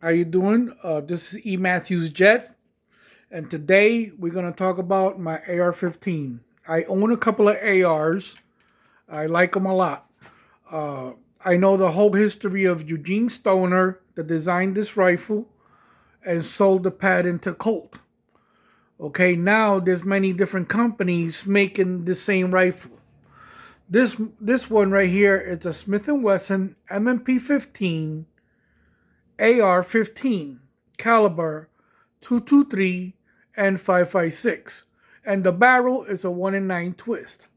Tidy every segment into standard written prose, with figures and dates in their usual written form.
How you doing? This is E. Matthews Jet, and today we're gonna talk about my AR-15. I own a couple of ARs. I like them a lot. Uh, I know the whole history of Eugene Stoner, that designed this rifle and sold the patent to Colt. Okay, now there's many different companies making the same rifle. This one right here is a Smith and Wesson M&P 15 AR-15 caliber 223 and 5.56, and the barrel is a 1 in 9 twist.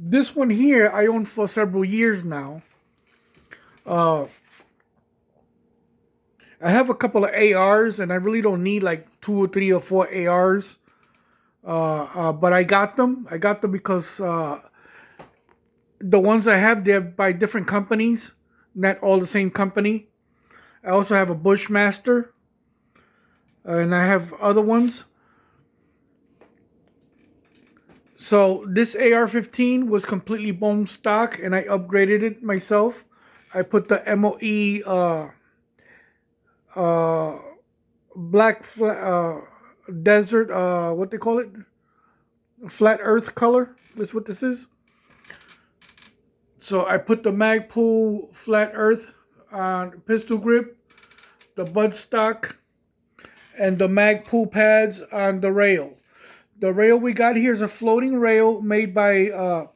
This one here I own for several years now. Uh, I have a couple of ARs, and I really don't need like 2 or 3 or 4 ARs. But I got them. I got them because the ones I have, they're by different companies, not all the same company. I also have a Bushmaster, and I have other ones. So this AR-15 was completely bone stock, and I upgraded it myself. I put the MOE uh, black desert, what they call it, flat Earth color. Is what this is. So I put the Magpul flat Earth on pistol grip, the buttstock, and the Magpul pads on the rail. The rail we got here is a floating rail made by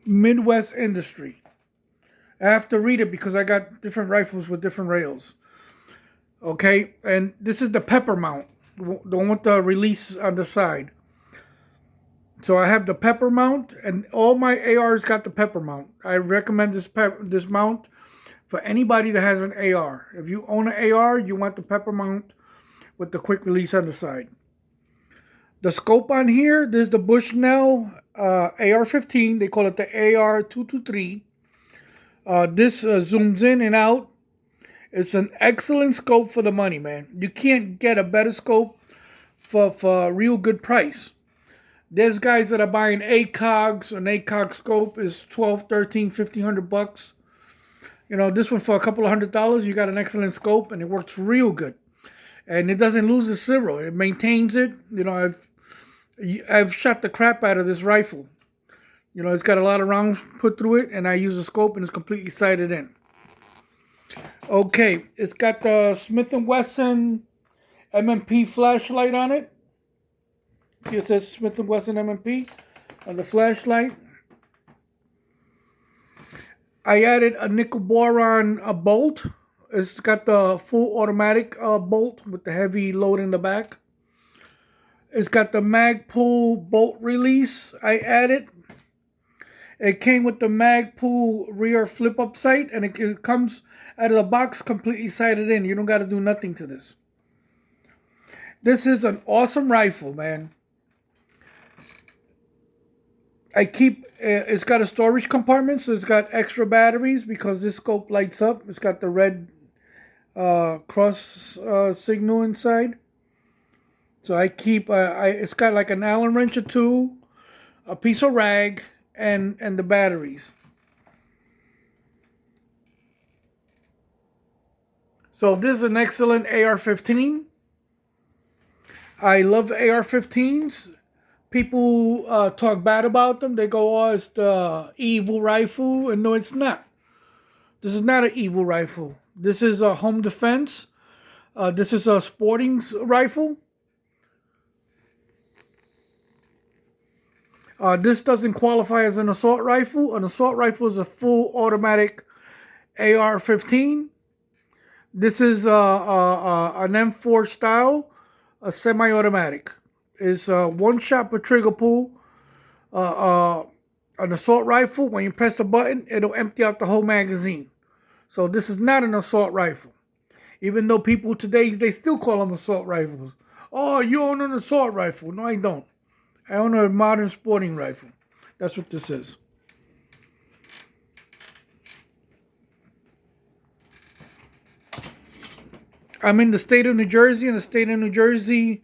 Midwest Industry. I have to read it because I got different rifles with different rails. Okay, and this is the pepper mount, the one with the release on the side. So I have the pepper mount, and all my ARs got the pepper mount. I recommend this mount for anybody that has an AR. If you own an AR, you want the pepper mount with the quick release on the side. The scope on here, this is the Bushnell AR-15. They call it the AR-223. This zooms in and out. It's an excellent scope for the money, man. You can't get a better scope for a real good price. There's guys that are buying ACOGs. An ACOG scope is 12, 13, 1500 bucks. You know, this one for a couple of $100, you got an excellent scope, and it works real good. And it doesn't lose its zero. It maintains it. You know, I've shot the crap out of this rifle. You know, it's got a lot of rounds put through it, and I use a scope, and it's completely sighted in. Okay, it's got the Smith and Wesson M&P flashlight on it. Here it says Smith and Wesson M&P on the flashlight. I added a nickel boron bolt. It's got the full automatic bolt with the heavy load in the back. It's got the Magpul bolt release I added. It came with the Magpul rear flip up sight, and it comes out of the box completely sighted in. You don't got to do nothing to this. This is an awesome rifle, man. It's got a storage compartment, so it's got extra batteries because this scope lights up. It's got the red cross signal inside. So it's got like an Allen wrench or two, a piece of rag, and the batteries. So this is an excellent AR-15. I love AR-15s. People talk bad about them. They go, "Oh, it's the evil rifle," and no, it's not. This is not an evil rifle. This is a home defense. This is a sporting rifle. This doesn't qualify as an assault rifle. An assault rifle is a full automatic AR-15. This is an M4 style, a semi-automatic. It's one shot per trigger pull. An assault rifle, when you press the button, it'll empty out the whole magazine. So this is not an assault rifle. Even though people today, they still call them assault rifles. "Oh, you own an assault rifle." No, I don't. I own a modern sporting rifle. That's what this is. I'm in the state of New Jersey. In the state of New Jersey,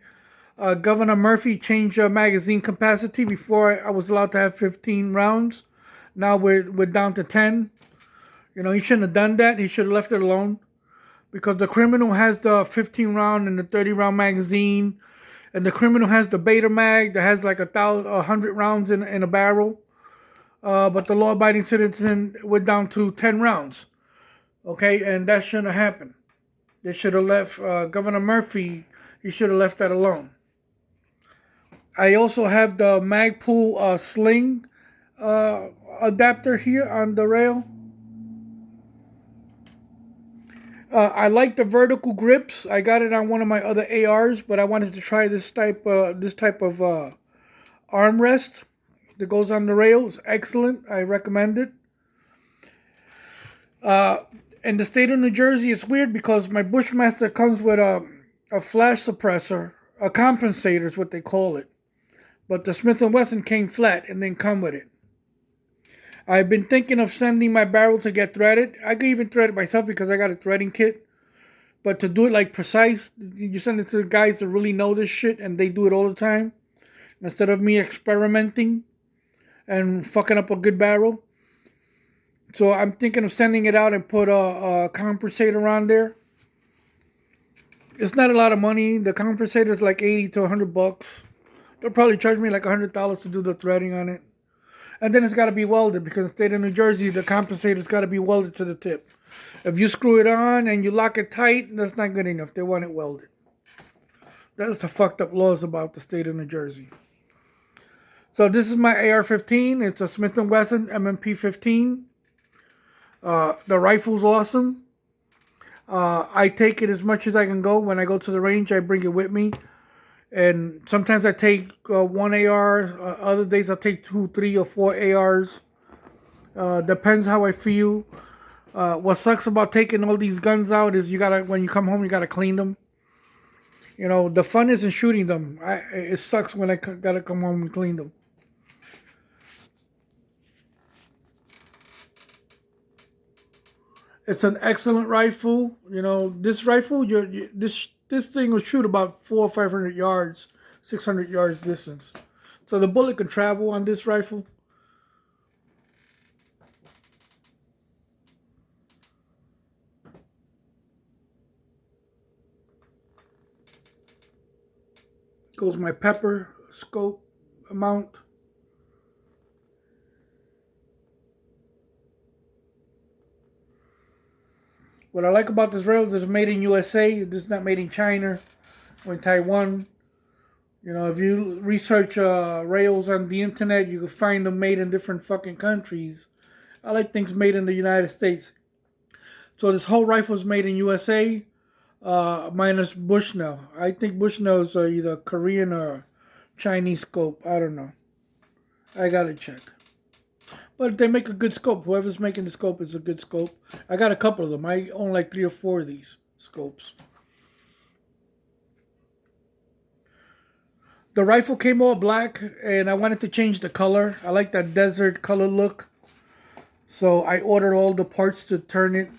Governor Murphy changed magazine capacity. Before I was allowed to have 15 rounds. Now we're down to 10. You know, he shouldn't have done that. He should have left it alone. Because the criminal has the 15 round and the 30 round magazine. And the criminal has the beta mag that has like 100 rounds in a barrel. But the law abiding citizen went down to 10 rounds. Okay, and that shouldn't have happened. They should have left Governor Murphy. He should have left that alone. I also have the Magpul sling adapter here on the rail. I like the vertical grips. I got it on one of my other ARs, but I wanted to try this type of armrest that goes on the rail. It's excellent. I recommend it. In the state of New Jersey, it's weird because my Bushmaster comes with a flash suppressor, a compensator is what they call it. But the Smith & Wesson came flat and didn't come with it. I've been thinking of sending my barrel to get threaded. I could even thread it myself because I got a threading kit. But to do it like precise, you send it to the guys that really know this shit and they do it all the time. Instead of me experimenting and fucking up a good barrel. So I'm thinking of sending it out and put a compensator on there. It's not a lot of money. The compensator is like $80 to $100. They'll probably charge me like $100 to do the threading on it. And then it's got to be welded because in the state of New Jersey, the compensator's got to be welded to the tip. If you screw it on and you lock it tight, that's not good enough. They want it welded. That's the fucked up laws about the state of New Jersey. So this is my AR-15. It's a Smith & Wesson M&P 15. The rifle's awesome. I take it as much as I can go. When I go to the range, I bring it with me. And sometimes I take one AR. Other days I'll take 2, 3, or 4 ARs. Depends how I feel. What sucks about taking all these guns out is when you come home, you gotta clean them. You know, the fun isn't shooting them. It sucks when I gotta come home and clean them. It's an excellent rifle. You know, this rifle, this thing will shoot about 400 or 500 yards, 600 yards distance. So the bullet can travel on this rifle. Goes my pepper scope mount. What I like about this rail is it's made in USA. This is not made in China or in Taiwan. You know, if you research rails on the internet, you can find them made in different fucking countries. I like things made in the United States. So this whole rifle is made in USA, minus Bushnell. I think Bushnell is either Korean or Chinese scope. I don't know. I gotta check. But they make a good scope. Whoever's making the scope is a good scope. I got a couple of them. I own like 3 or 4 of these scopes. The rifle came all black, and I wanted to change the color. I like that desert color look. So I ordered all the parts to turn it.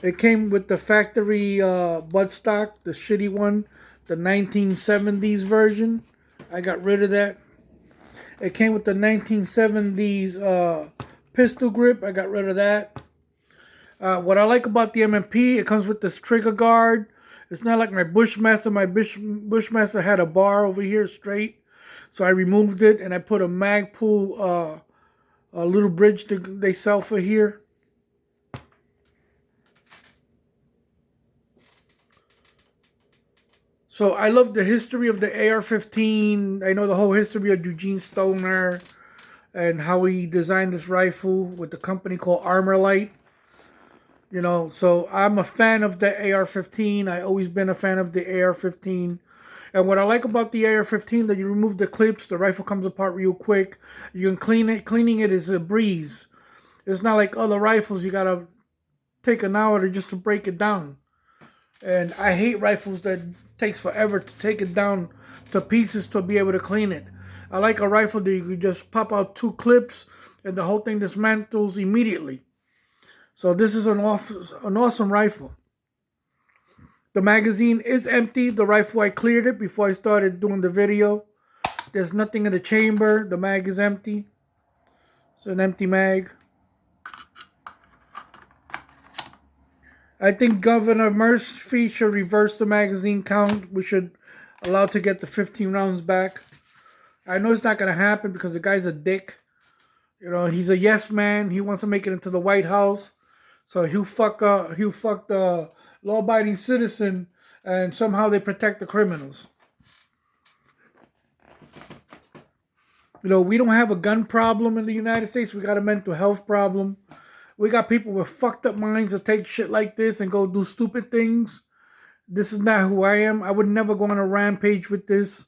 It came with the factory buttstock, the shitty one, the 1970s version. I got rid of that. It came with the 1970s pistol grip. I got rid of that. What I like about the M&P, it comes with this trigger guard. It's not like my Bushmaster. My Bushmaster had a bar over here straight. So I removed it and I put a Magpul a little bridge that they sell for here. So I love the history of the AR-15. I know the whole history of Eugene Stoner and how he designed this rifle with the company called Armorlight. You know, so I'm a fan of the AR-15. I always been a fan of the AR-15. And what I like about the AR-15, that you remove the clips, the rifle comes apart real quick. You can clean it. Cleaning it is a breeze. It's not like other rifles. You gotta take an hour just to break it down. And I hate rifles that takes forever to take it down to pieces to be able to clean it. I like a rifle that you can just pop out 2 clips and the whole thing dismantles immediately. So this is an awesome rifle. The magazine is empty. The rifle, I cleared it before I started doing the video. There's nothing in the chamber. The mag is empty. It's an empty mag. I think Governor Murphy should reverse the magazine count. We should allow to get the 15 rounds back. I know it's not going to happen because the guy's a dick. You know, he's a yes man. He wants to make it into the White House. So he'll fuck the law-abiding citizen, and somehow they protect the criminals. You know, we don't have a gun problem in the United States. We got a mental health problem. We got people with fucked up minds that take shit like this and go do stupid things. This is not who I am. I would never go on a rampage with this.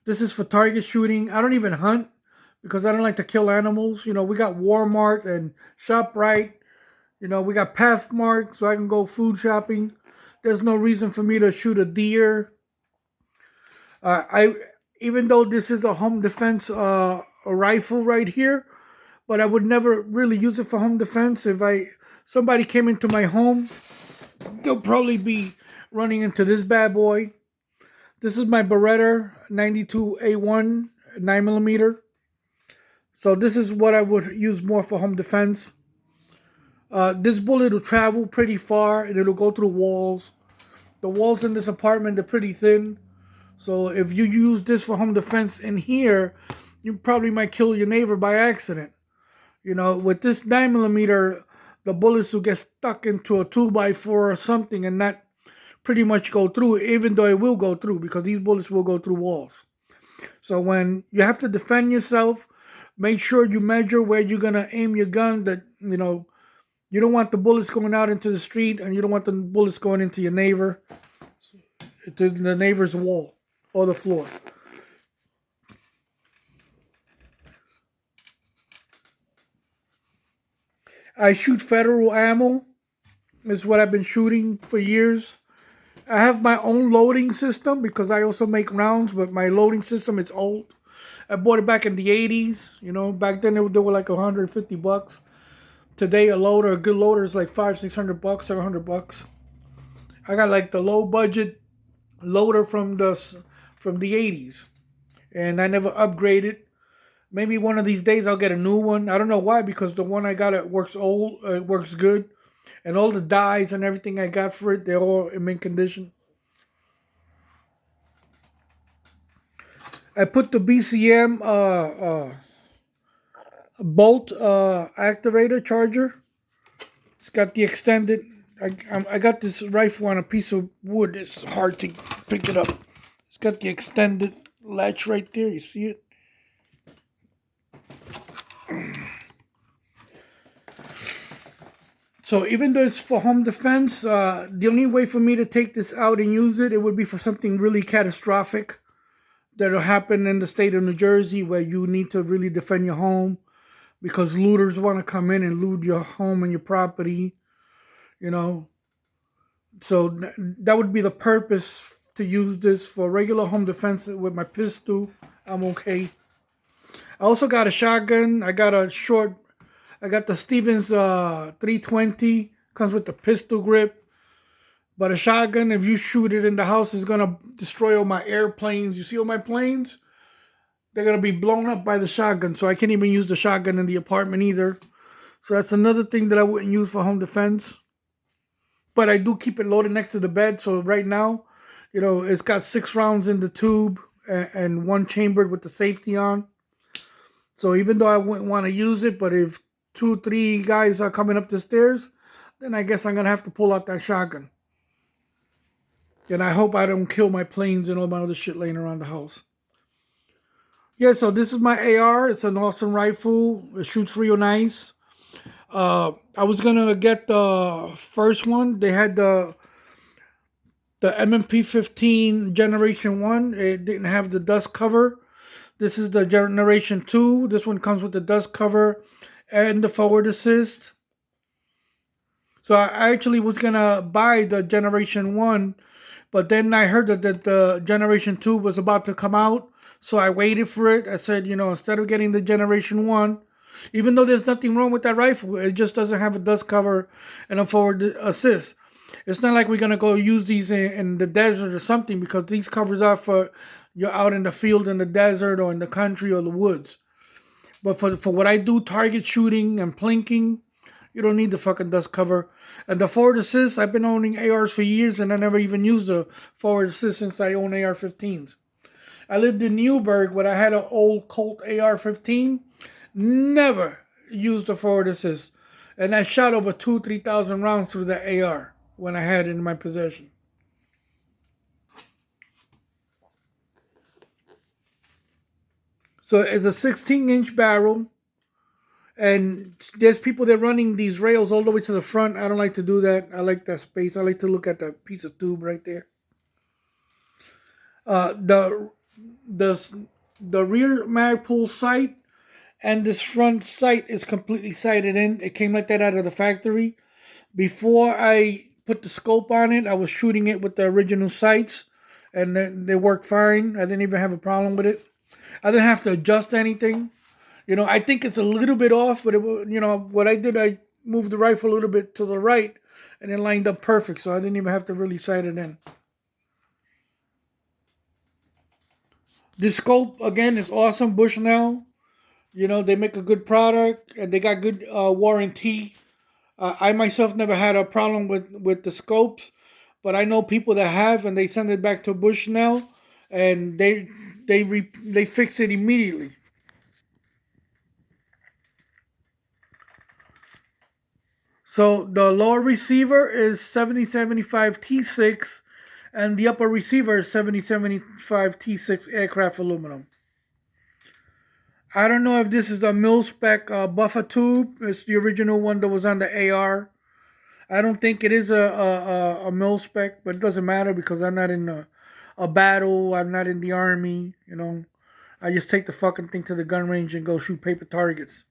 This is for target shooting. I don't even hunt because I don't like to kill animals. You know, we got Walmart and ShopRite. You know, we got Pathmark, so I can go food shopping. There's no reason for me to shoot a deer. I even though this is a home defense a rifle right here, but I would never really use it for home defense. If somebody came into my home, they'll probably be running into this bad boy. This is my Beretta 92A1 9mm. So this is what I would use more for home defense. This bullet will travel pretty far and it'll go through walls. The walls in this apartment are pretty thin. So if you use this for home defense in here, you probably might kill your neighbor by accident. You know, with this 9mm, the bullets will get stuck into a 2x4 or something and not pretty much go through, even though it will go through because these bullets will go through walls. So when you have to defend yourself, make sure you measure where you're going to aim your gun. That, you know, you don't want the bullets going out into the street and you don't want the bullets going into your neighbor, to the neighbor's wall or the floor. I shoot federal ammo. Is what I've been shooting for years. I have my own loading system because I also make rounds, but my loading system is old. I bought it back in the 80s. You know, back then they were like $150. Today a good loader is like $500-600, $700. I got like the low budget loader from the 80s, and I never upgraded. Maybe one of these days I'll get a new one. I don't know why, because the one I got it works good, and all the dies and everything I got for it, they're all in mint condition. I put the BCM bolt activator charger. It's got the extended. I got this rifle on a piece of wood. It's hard to pick it up. It's got the extended latch right there. You see it? So even though it's for home defense, the only way for me to take this out and use it, it would be for something really catastrophic that'll happen in the state of New Jersey, where you need to really defend your home because looters want to come in and loot your home and your property, you know. So that would be the purpose, to use this for regular home defense. With my pistol, I'm okay. I also got a shotgun. I got the Stevens 320. Comes with the pistol grip. But a shotgun, if you shoot it in the house, is going to destroy all my airplanes. You see all my planes? They're going to be blown up by the shotgun. So I can't even use the shotgun in the apartment either. So that's another thing that I wouldn't use for home defense. But I do keep it loaded next to the bed. So right now, you know, it's got 6 rounds in the tube and 1 chambered with the safety on. So even though I wouldn't want to use it, but if 2-3 guys are coming up the stairs, then I guess I'm going to have to pull out that shotgun. And I hope I don't kill my planes and all my other shit laying around the house. Yeah, so this is my AR. It's an awesome rifle. It shoots real nice. I was going to get the first one. They had the M&P 15 Generation 1. It didn't have the dust cover. This is the Generation 2. This one comes with the dust cover and the forward assist. So I actually was going to buy the Generation 1, but then I heard that the Generation 2 was about to come out. So I waited for it. I said, you know, instead of getting the Generation 1, even though there's nothing wrong with that rifle, it just doesn't have a dust cover and a forward assist. It's not like we're going to go use these in the desert or something, because these covers are for you're out in the field, in the desert, or in the country, or the woods. But for what I do, target shooting and plinking, You don't need the fucking dust cover. And the forward assist, I've been owning ARs for years, and I never even used the forward assist since I own AR-15s. I lived in Newburgh, but I had an old Colt AR-15. Never used the forward assist, and I shot over 3,000 rounds through the AR when I had it in my possession. So it's a 16-inch barrel, and there's people that are running these rails all the way to the front. I don't like to do that. I like that space. I like to look at that piece of tube right there. The the rear mag pull sight and this front sight is completely sighted in. It came like that out of the factory. Before I put the scope on it, I was shooting it with the original sights, and they worked fine. I didn't even have a problem with it. I didn't have to adjust anything. I think it's a little bit off, but what I did, I moved the rifle a little bit to the right, and it lined up perfect, so I didn't even have to really sight it in. This scope again is awesome. Bushnell, they make a good product and they got good warranty. I myself never had a problem with the scopes, but I know people that have, and they send it back to Bushnell, and they fix it immediately. So the lower receiver is 7075 T6, and the upper receiver is 7075 T6 aircraft aluminum. I don't know if this is a mil spec buffer tube. It's the original one that was on the AR. I don't think it is a mil spec, but it doesn't matter because I'm not in a battle. I'm not in the army. I just take the fucking thing to the gun range and go shoot paper targets.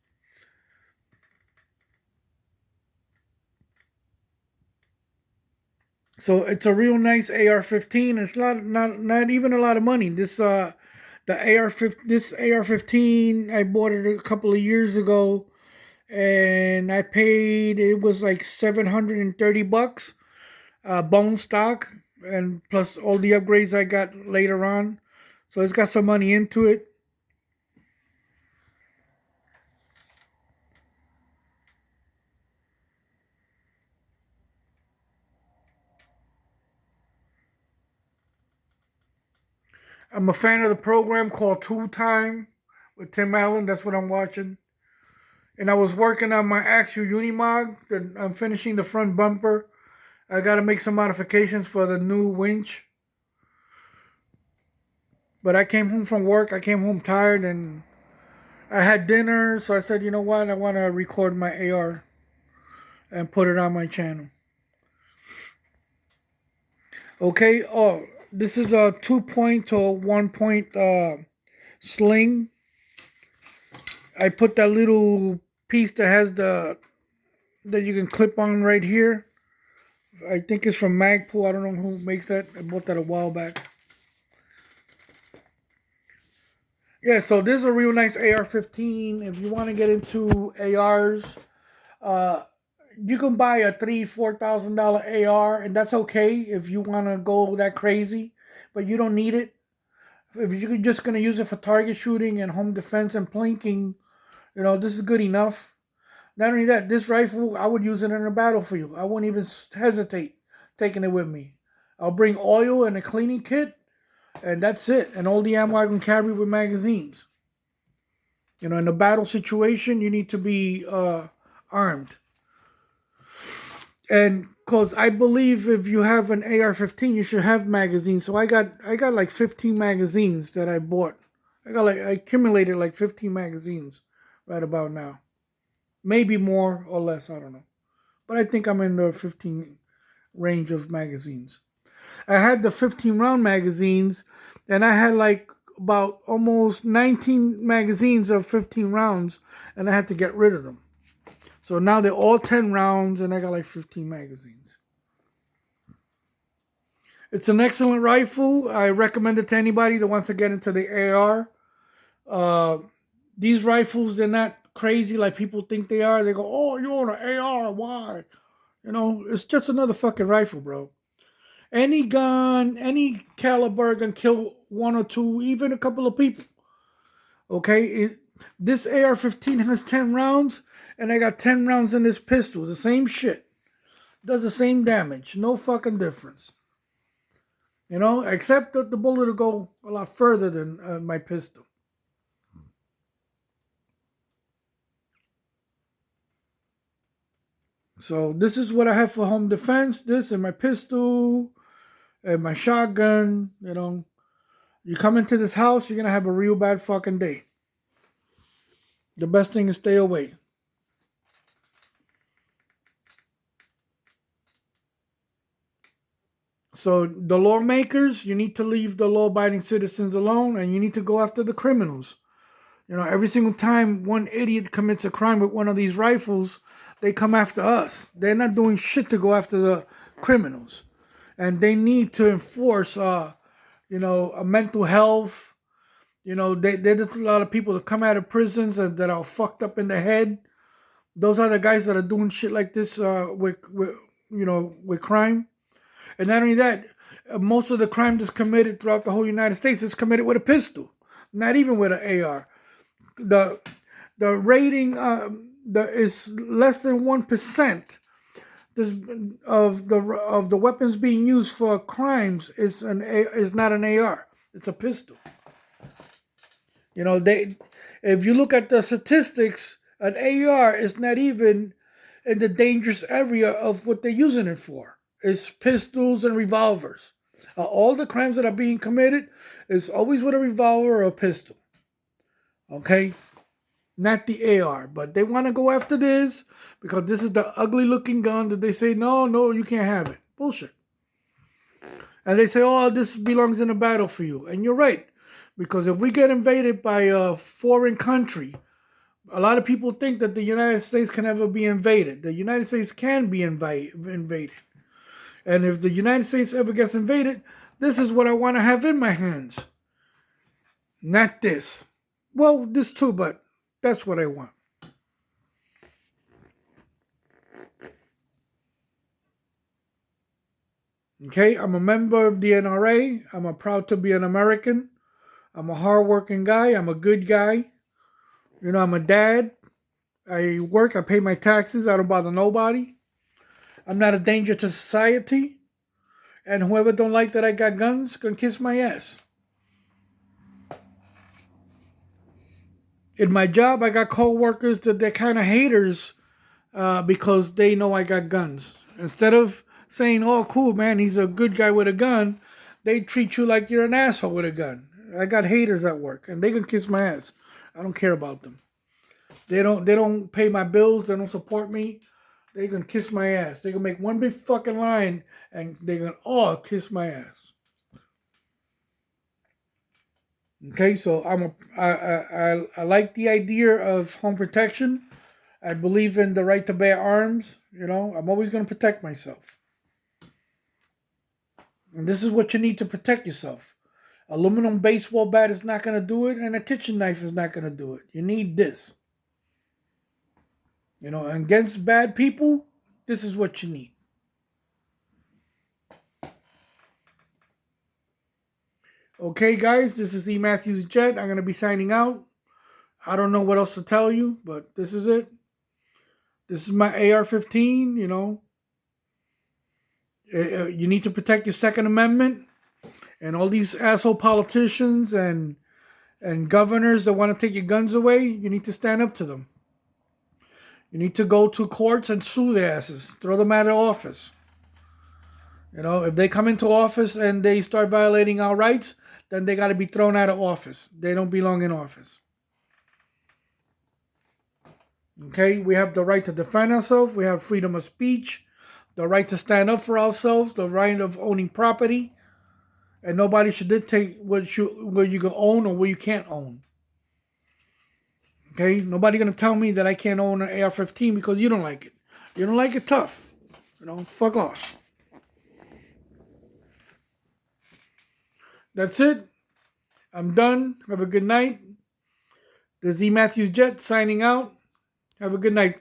So it's a real nice AR-15. It's not even a lot of money. This AR-15, I bought it a couple of years ago, and I paid, it was like $730, bone stock, and plus all the upgrades I got later on. So it's got some money into it. I'm a fan of the program called Tool Time with Tim Allen. That's what I'm watching. And I was working on my actual Unimog. I'm finishing the front bumper. I got to make some modifications for the new winch. But I came home from work. I came home tired and I had dinner. So I said, you know what? I want to record my AR and put it on my channel. Okay. Oh, this is a 2-point to 1-point sling. I put that little piece that has that you can clip on right here. I think it's from Magpul. I don't know who makes that. I bought that a while back. Yeah, so this is a real nice AR-15. If you want to get into ARs, you can buy a $3,000-$4,000 AR, and that's okay if you want to go that crazy, but you don't need it. If you're just going to use it for target shooting and home defense and plinking, this is good enough. Not only that, this rifle, I would use it in a battlefield. I wouldn't even hesitate taking it with me. I'll bring oil and a cleaning kit, and that's it. And all the ammo I can carry with magazines. In a battle situation, you need to be armed. And because I believe if you have an AR-15, you should have magazines. So I got like 15 magazines that I bought. I accumulated like 15 magazines right about now. Maybe more or less, I don't know. But I think I'm in the 15 range of magazines. I had the 15 round magazines, and I had like about almost 19 magazines of 15 rounds, and I had to get rid of them. So now they're all 10 rounds, and I got like 15 magazines. It's an excellent rifle. I recommend it to anybody that wants to get into the AR. These rifles, they're not crazy like people think they are. They go, oh, you own an AR, why? It's just another fucking rifle, bro. Any gun, any caliber can kill one or two, even a couple of people. Okay? This AR-15 has 10 rounds, and I got 10 rounds in this pistol. The same shit. Does the same damage. No fucking difference. You know, except that the bullet will go a lot further than my pistol. So this is what I have for home defense. This and my pistol and my shotgun. You know, you come into this house, you're gonna have a real bad fucking day. The best thing is stay away. So the lawmakers, you need to leave the law-abiding citizens alone, and you need to go after the criminals. You know, every single time one idiot commits a crime with one of these rifles, they come after us. They're not doing shit to go after the criminals. And they need to enforce, a mental health. You know, there's a lot of people that come out of prisons and that are fucked up in the head. Those are the guys that are doing shit like this with crime. And not only that, most of the crime that's committed throughout the whole United States is committed with a pistol, not even with an AR. The rating is less than 1%. Of the weapons being used for crimes is not an AR. It's a pistol. You know, if you look at the statistics, an AR is not even in the dangerous area of what they're using it for. It's pistols and revolvers. All the crimes that are being committed is always with a revolver or a pistol. Okay? Not the AR. But they want to go after this because this is the ugly looking gun that they say, no, you can't have it. Bullshit. And they say, oh, this belongs in a battlefield. And you're right. Because if we get invaded by a foreign country, a lot of people think that the United States can never be invaded. The United States can be invaded. And if the United States ever gets invaded, this is what I want to have in my hands. Not this. Well, this too, but that's what I want. Okay, I'm a member of the NRA. I'm proud to be an American. I'm a hardworking guy. I'm a good guy. You know, I'm a dad. I work. I pay my taxes. I don't bother nobody. I'm not a danger to society. And whoever don't like that I got guns can kiss my ass. In my job, I got co-workers that they're kind of haters because they know I got guns. Instead of saying, oh, cool, man, he's a good guy with a gun, they treat you like you're an asshole with a gun. I got haters at work, and they can kiss my ass. I don't care about them. They don't pay my bills. They don't support me. They can kiss my ass. They can make one big fucking line, and they can all kiss my ass. Okay, so I like the idea of home protection. I believe in the right to bear arms. You know, I'm always going to protect myself. And this is what you need to protect yourself. Aluminum baseball bat is not going to do it, and a kitchen knife is not going to do it. You need this. You know, against bad people, this is what you need. Okay, guys, this is E. Matthews Jet. I'm going to be signing out. I don't know what else to tell you, but this is it. This is my AR-15, you know. You need to protect your Second Amendment. And all these asshole politicians and governors that want to take your guns away, you need to stand up to them. You need to go to courts and sue their asses. Throw them out of office. You know, if they come into office and they start violating our rights, then they got to be thrown out of office. They don't belong in office. Okay, we have the right to defend ourselves. We have freedom of speech, the right to stand up for ourselves, the right of owning property. And nobody should dictate what you can own or what you can't own. Okay? Nobody going to tell me that I can't own an AR-15 because you don't like it. You don't like it, tough. You know, fuck off. That's it. I'm done. Have a good night. This is E. Matthews Jet signing out. Have a good night.